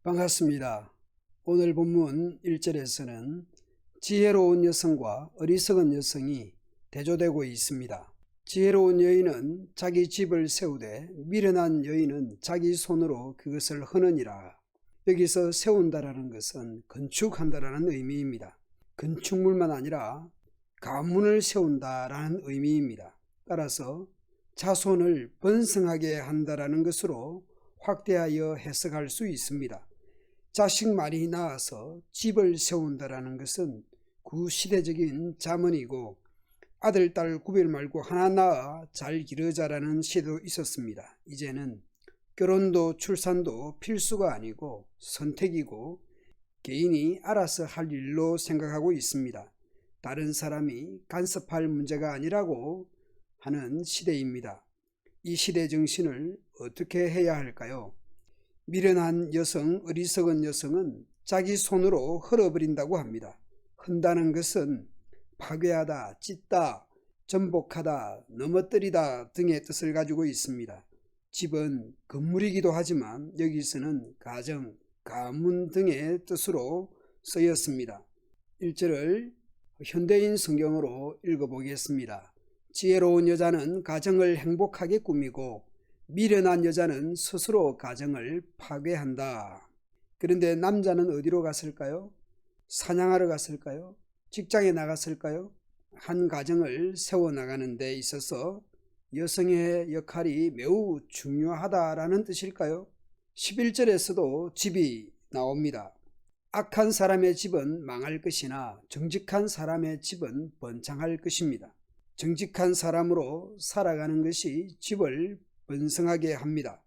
반갑습니다. 오늘 본문 1절에서는 지혜로운 여성과 어리석은 여성이 대조되고 있습니다. 지혜로운 여인은 자기 집을 세우되 미련한 여인은 자기 손으로 그것을 허느니라. 여기서 세운다라는 것은 건축한다라는 의미입니다. 건축물만 아니라 가문을 세운다라는 의미입니다. 따라서 자손을 번성하게 한다라는 것으로 확대하여 해석할 수 있습니다. 자식 많이 낳아서 집을 세운다라는 것은 구시대적인 자문이고 아들, 딸 구별 말고 하나 낳아 잘 기르자라는 시대도 있었습니다. 이제는 결혼도 출산도 필수가 아니고 선택이고 개인이 알아서 할 일로 생각하고 있습니다. 다른 사람이 간섭할 문제가 아니라고 하는 시대입니다. 이 시대 정신을 어떻게 해야 할까요? 미련한 여성, 어리석은 여성은 자기 손으로 헐어버린다고 합니다. 흔다는 것은 파괴하다, 찢다, 전복하다, 넘어뜨리다 등의 뜻을 가지고 있습니다. 집은 건물이기도 하지만 여기서는 가정, 가문 등의 뜻으로 쓰였습니다. 1절을 현대인 성경으로 읽어보겠습니다. 지혜로운 여자는 가정을 행복하게 꾸미고 미련한 여자는 스스로 가정을 파괴한다. 그런데 남자는 어디로 갔을까요? 사냥하러 갔을까요? 직장에 나갔을까요? 한 가정을 세워나가는 데 있어서 여성의 역할이 매우 중요하다라는 뜻일까요? 11절에서도 집이 나옵니다. 악한 사람의 집은 망할 것이나 정직한 사람의 집은 번창할 것입니다. 정직한 사람으로 살아가는 것이 집을 번성하게 합니다.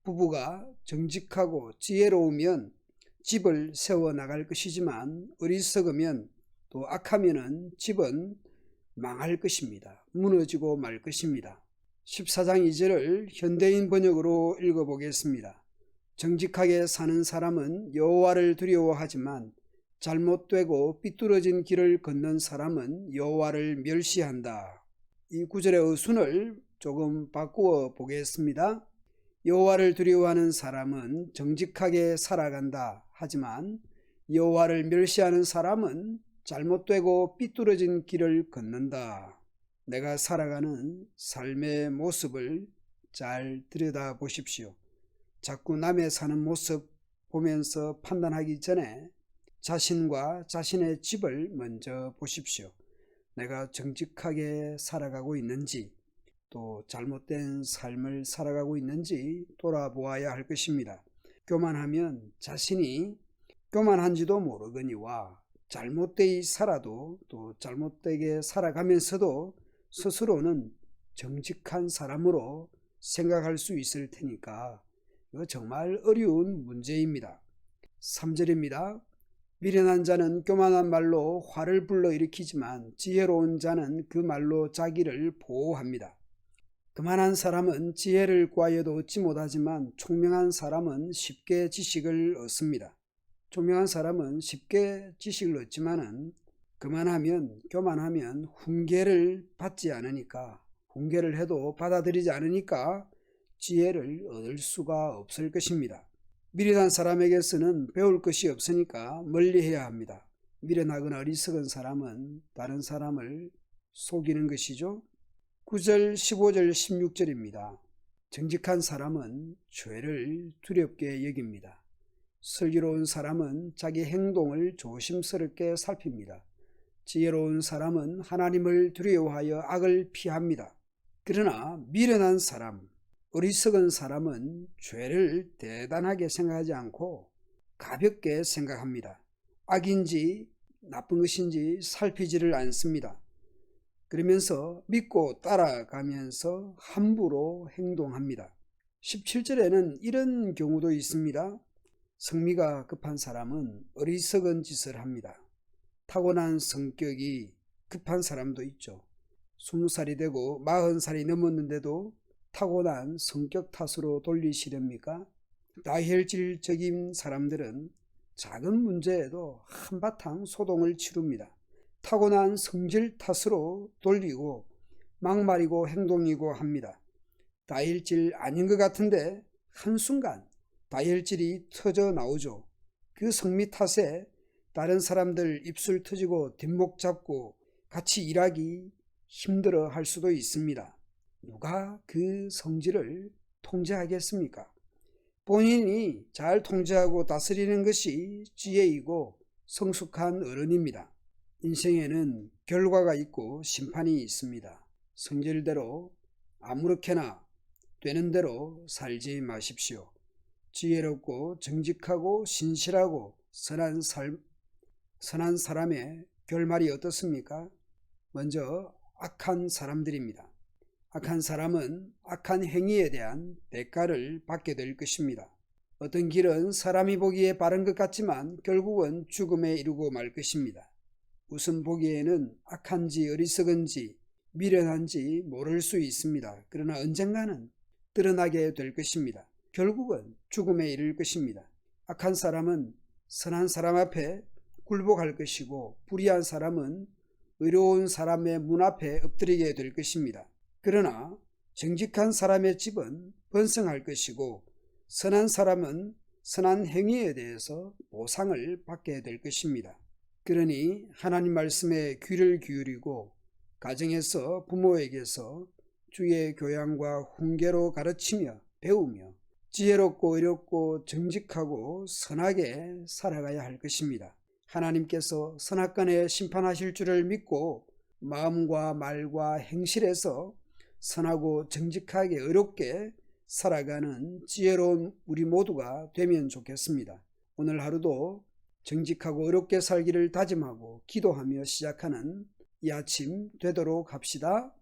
부부가 정직하고 지혜로우면 집을 세워나갈 것이지만 어리석으면 또 악하면 집은 망할 것입니다. 무너지고 말 것입니다. 14장 2절을 현대인 번역으로 읽어보겠습니다. 정직하게 사는 사람은 여호와를 두려워하지만 잘못되고 삐뚤어진 길을 걷는 사람은 여호와를 멸시한다. 이 구절의 어순을 조금 바꾸어 보겠습니다. 여호와를 두려워하는 사람은 정직하게 살아간다. 하지만 여호와를 멸시하는 사람은 잘못되고 삐뚤어진 길을 걷는다. 내가 살아가는 삶의 모습을 잘 들여다보십시오. 자꾸 남의 사는 모습 보면서 판단하기 전에 자신과 자신의 집을 먼저 보십시오. 내가 정직하게 살아가고 있는지 또 잘못된 삶을 살아가고 있는지 돌아보아야 할 것입니다. 교만하면 자신이 교만한지도 모르거니와 잘못되이 살아도 또 잘못되게 살아가면서도 스스로는 정직한 사람으로 생각할 수 있을 테니까 이거 정말 어려운 문제입니다. 3절입니다. 미련한 자는 교만한 말로 화를 불러일으키지만 지혜로운 자는 그 말로 자기를 보호합니다. 교만한 사람은 지혜를 구하여도 얻지 못하지만 총명한 사람은 쉽게 지식을 얻습니다. 총명한 사람은 쉽게 지식을 얻지만은 교만하면 훈계를 받지 않으니까 훈계를 해도 받아들이지 않으니까 지혜를 얻을 수가 없을 것입니다. 미련한 사람에게서는 배울 것이 없으니까 멀리해야 합니다. 미련하거나 어리석은 사람은 다른 사람을 속이는 것이죠. 9절, 15절, 16절입니다. 정직한 사람은 죄를 두렵게 여깁니다. 슬기로운 사람은 자기 행동을 조심스럽게 살핍니다. 지혜로운 사람은 하나님을 두려워하여 악을 피합니다. 그러나 미련한 사람, 어리석은 사람은 죄를 대단하게 생각하지 않고 가볍게 생각합니다. 악인지 나쁜 것인지 살피지를 않습니다. 그러면서 믿고 따라가면서 함부로 행동합니다. 17절에는 이런 경우도 있습니다. 성미가 급한 사람은 어리석은 짓을 합니다. 타고난 성격이 급한 사람도 있죠. 20살이 되고 40살이 넘었는데도 타고난 성격 탓으로 돌리시렵니까? 다혈질적인 사람들은 작은 문제에도 한바탕 소동을 치룹니다. 타고난 성질 탓으로 돌리고 막말이고 행동이고 합니다. 다혈질 아닌 것 같은데 한순간 다혈질이 터져 나오죠. 그 성미 탓에 다른 사람들 입술 터지고 뒷목 잡고 같이 일하기 힘들어 할 수도 있습니다. 누가 그 성질을 통제하겠습니까? 본인이 잘 통제하고 다스리는 것이 지혜이고 성숙한 어른입니다. 인생에는 결과가 있고 심판이 있습니다. 성질대로 아무렇게나 되는 대로 살지 마십시오. 지혜롭고 정직하고 신실하고 선한 사람의 결말이 어떻습니까? 먼저 악한 사람들입니다. 악한 사람은 악한 행위에 대한 대가를 받게 될 것입니다. 어떤 길은 사람이 보기에 바른 것 같지만 결국은 죽음에 이르고 말 것입니다. 우선 보기에는 악한지 어리석은지 미련한지 모를 수 있습니다. 그러나 언젠가는 드러나게 될 것입니다. 결국은 죽음에 이를 것입니다. 악한 사람은 선한 사람 앞에 굴복할 것이고 불의한 사람은 의로운 사람의 문 앞에 엎드리게 될 것입니다. 그러나 정직한 사람의 집은 번성할 것이고 선한 사람은 선한 행위에 대해서 보상을 받게 될 것입니다. 그러니 하나님 말씀에 귀를 기울이고 가정에서 부모에게서 주의 교양과 훈계로 가르치며 배우며 지혜롭고 의롭고 정직하고 선하게 살아가야 할 것입니다. 하나님께서 선악간에 심판하실 줄을 믿고 마음과 말과 행실에서 선하고 정직하게 의롭게 살아가는 지혜로운 우리 모두가 되면 좋겠습니다. 오늘 하루도 정직하고 의롭게 살기를 다짐하고 기도하며 시작하는 이 아침 되도록 합시다.